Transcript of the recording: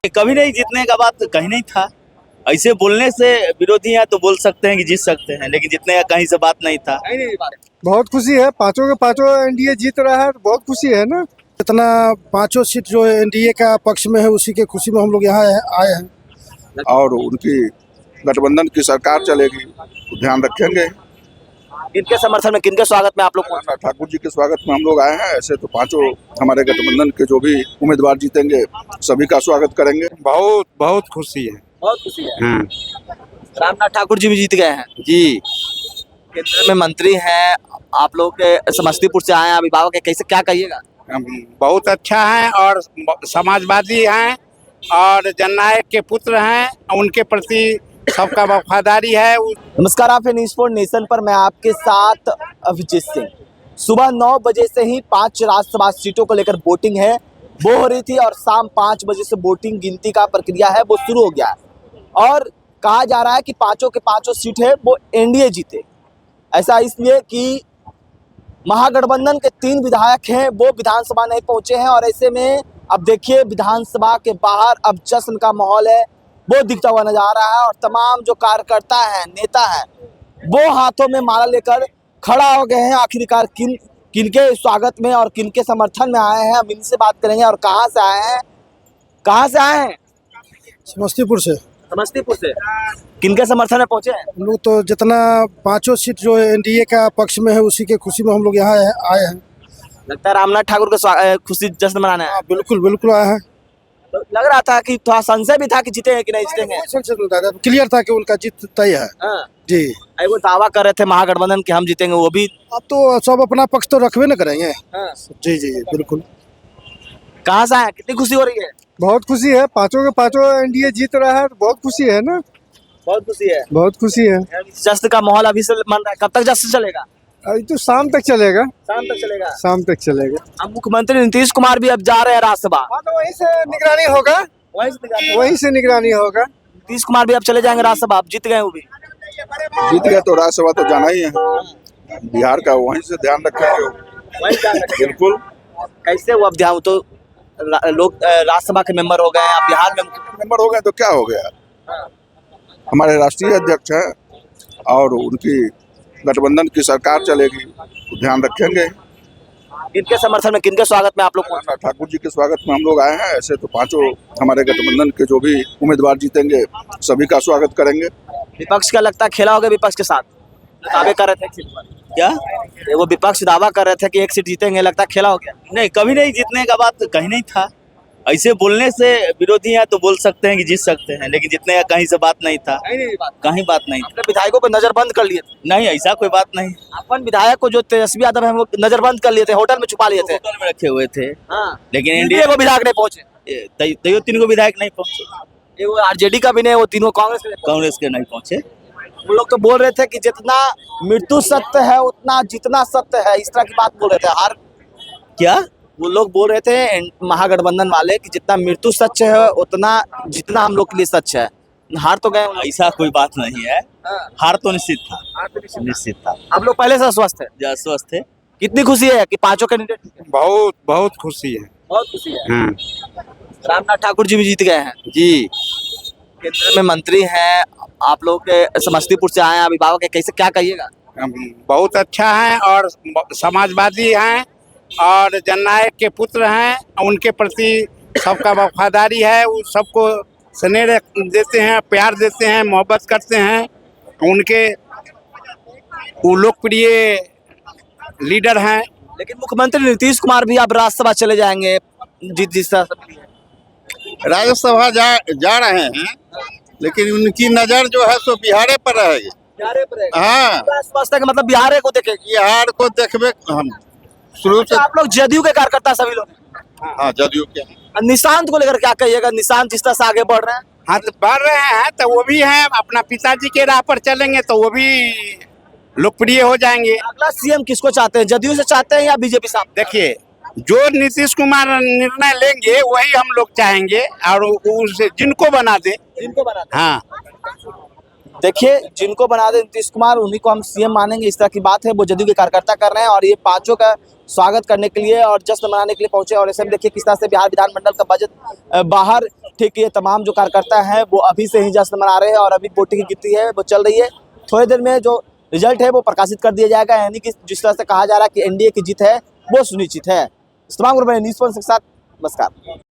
कभी नहीं जीतने का बात कहीं नहीं था। ऐसे बोलने से विरोधी हैं तो बोल सकते हैं कि जीत सकते हैं, लेकिन जीतने का कहीं से बात नहीं था। बहुत खुशी है, पांचों के पांचों एनडीए जीत रहा है, बहुत खुशी है ना। इतना पांचों सीट जो एनडीए का पक्ष में है उसी के खुशी में हम लोग यहाँ आए हैं। और उनकी गठबंधन की सरकार चलेगी तो ध्यान रखेंगे। किनके समर्थन में, किनके स्वागत में आप लोग? ठाकुर जी के स्वागत में हम लोग आए हैं। ऐसे तो पांचों हमारे गठबंधन के जो भी उम्मीदवार जीतेंगे सभी का स्वागत करेंगे। बहुत बहुत खुशी है। बहुत खुशी है। रामनाथ ठाकुर जी भी जीत गए हैं जी, केंद्र में मंत्री हैं। आप लोग के समस्तीपुर से आए हैं, अभिभावक है, कैसे क्या कहिएगा? बहुत अच्छा है और समाजवादी हैं और जननायक के पुत्र हैं, उनके प्रति सबका वफादारी है। नमस्कार, आप न्यूज़ फॉर नेशन पर मैं आपके साथ अभिजीत सिंह। सुबह 9 बजे से ही 5 राज्यसभा सीटों को लेकर वोटिंग है वो हो रही थी और शाम 5 बजे से वोटिंग गिनती का प्रक्रिया है वो शुरू हो गया है और कहा जा रहा है कि पांचों के पांचों सीट है वो एनडीए जीते। ऐसा इसलिए कि महागठबंधन के 3 विधायक हैं वो विधानसभा नहीं पहुंचे हैं और ऐसे में अब देखिए विधानसभा के बाहर अब जश्न का माहौल है वो दिखता हुआ नजर आ रहा है और तमाम जो कार्यकर्ता हैं, नेता हैं, वो हाथों में माला लेकर खड़ा हो गए हैं। आखिरकार किनके स्वागत में और किनके समर्थन में आए हैं, हम इनसे बात करेंगे। और कहाँ से आए हैं, कहाँ से आए हैं? समस्तीपुर से। समस्तीपुर से। किनके समर्थन में पहुंचे हैं? हम लोग तो जितना पांचों सीट जो एनडीए का पक्ष में है उसी के खुशी में हम लोग यहाँ आए हैं। लगता है रामनाथ ठाकुर के खुशी जश्न मनाने हैं। बिल्कुल बिल्कुल आए हैं। तो लग रहा था कि थोड़ा संशय भी था कि जीतेंगे कि नहीं जीतेंगे। क्लियर था कि उनका जीत तय है। हाँ। जी, वो दावा कर रहे थे महागठबंधन कि हम जीतेंगे, वो भी अब तो सब अपना पक्ष तो रखबे न करेंगे। हाँ। जी जी बिल्कुल। कहाँ से आए, कितनी खुशी हो रही है? बहुत खुशी है, पांचों के पांचों एनडीए जीत रहा है, बहुत खुशी है ना। बहुत खुशी है। बहुत खुशी है। जश्न का माहौल अभी से मन रहा है, कब तक जश्न चलेगा? अभी तो शाम तक चलेगा। शाम तक चलेगा। शाम तक चलेगा। अब मुख्यमंत्री नीतीश कुमार भी अब जा रहे हैं राज्यसभा। हाँ, तो वहीं से निगरानी होगा। वहीं से निगरानी होगा। नीतीश कुमार भी अब चले जाएंगे राज्यसभा, अब जीत गए वो भी। जीत गया तो राज्यसभा तो जाना ही है। बिहार का वहीं से ध्यान रखेंगे। बिल्कुल। कैसे वो अब ध्यान, तो लोग राज्यसभा के मेंबर हो गए हैं, अब बिहार में मेंबर हो गए तो क्या हो गया। हमारे राष्ट्रीय अध्यक्ष हैं और उनकी गठबंधन की सरकार चलेगी तो ध्यान रखेंगे। किनके समर्थन में, किनके स्वागत में आप लोग? ठाकुर जी के स्वागत में हम लोग आए हैं। ऐसे तो पांचों हमारे गठबंधन के जो भी उम्मीदवार जीतेंगे सभी का स्वागत करेंगे। विपक्ष का लगता है खेला होगा विपक्ष के साथ, दावे कर रहे थे क्या? वो विपक्ष दावा कर रहे थे कि 1 सीट जीतेंगे, लगता है खेला हो गया। नहीं, कभी नहीं जीतने का बात कहीं नहीं था। ऐसे बोलने से विरोधी हैं तो बोल सकते हैं कि जीत सकते हैं, लेकिन जीतने का कहीं से बात नहीं था। कहीं बात नहीं। अपने विधायकों को नजरबंद कर लिए थे? नहीं, ऐसा कोई बात नहीं। अपन विधायक को जो तेजस्वी यादव है वो नजरबंद कर लिए थे, होटल में छुपा लिए थे, होटल में रखे हुए थे। हाँ। लेकिन एनडीए को विधायक नहीं पहुंचे, तैयो 3 को विधायक नहीं पहुंचे। वो आरजेडी का भी नहीं, वो तीनों कांग्रेस के नहीं पहुंचे। वो लोग तो बोल रहे थे कि जितना मृत्यु सत्य है उतना जीतना सत्य है, इस तरह की बात बोल रहे थे। हार क्या वो लोग बोल रहे थे महागठबंधन वाले कि जितना मृत्यु सच है उतना जितना हम लोग के लिए सच है। हार तो गए। ऐसा कोई बात नहीं है। हार तो निश्चित था। निश्चित था। आप लोग पहले से अस्वस्थ है? अस्वस्थ थे। कितनी खुशी है कि पांचों कैंडिडेट? बहुत बहुत खुशी है। बहुत खुशी है। रामनाथ ठाकुर जी भी जीत गए हैं जी, केंद्र में मंत्री हैं। आप लोग के समस्तीपुर से आए हैं, अभिभावक है, कैसे क्या कहिएगा? बहुत अच्छा है और समाजवादी हैं और जननायक के पुत्र हैं, उनके प्रति सबका वफादारी है। वो सबको स्नेह देते हैं, प्यार देते हैं, मोहब्बत करते हैं। उनके वो लोकप्रिय लीडर हैं। लेकिन मुख्यमंत्री नीतीश कुमार भी अब राज्यसभा चले जाएंगे जिस राज्यसभा जा रहे हैं, लेकिन उनकी नजर जो है सो बिहार पर रहेगी। हाँ, स्पष्ट है कि मतलब बिहार को देखेंगे। बिहार को देखबे हम शुरू से। आप लोग जदयू के कार्यकर्ता सभी लोग? हाँ, जदयू के। निशांत को लेकर क्या कहिएगा? निशांत जिस तरह से आगे बढ़ रहे हैं। हाँ, तो बढ़ रहे हैं तो वो भी हैं, अपना पिताजी के राह पर चलेंगे तो वो भी लोकप्रिय हो जाएंगे। अगला सीएम किसको चाहते हैं, जदयू से चाहते हैं या बीजेपी साहब? देखिए, जो नीतीश कुमार निर्णय लेंगे वही हम लोग चाहेंगे और उसे जिनको बना दे। हाँ, देखिए, जिनको बना दे नीतीश कुमार उन्हीं को हम सीएम मानेंगे, इस तरह की बात है। वो जदयू के कार्यकर्ता कर रहे हैं और ये पांचों का स्वागत करने के लिए और जश्न मनाने के लिए पहुंचे। और ऐसे में देखिए किस तरह से बिहार विधानमंडल का बजट बाहर ठीक ये तमाम जो कार्यकर्ता हैं वो अभी से ही जश्न मना रहे हैं और अभी वोटिंग की गिनती है वो चल रही है। थोड़ी देर में जो रिजल्ट है वो प्रकाशित कर दिया जाएगा, यानी कि जिस तरह से कहा जा रहा है कि एनडीए की जीत है वो सुनिश्चित है। इस तमाम न्यूज़ के साथ नमस्कार।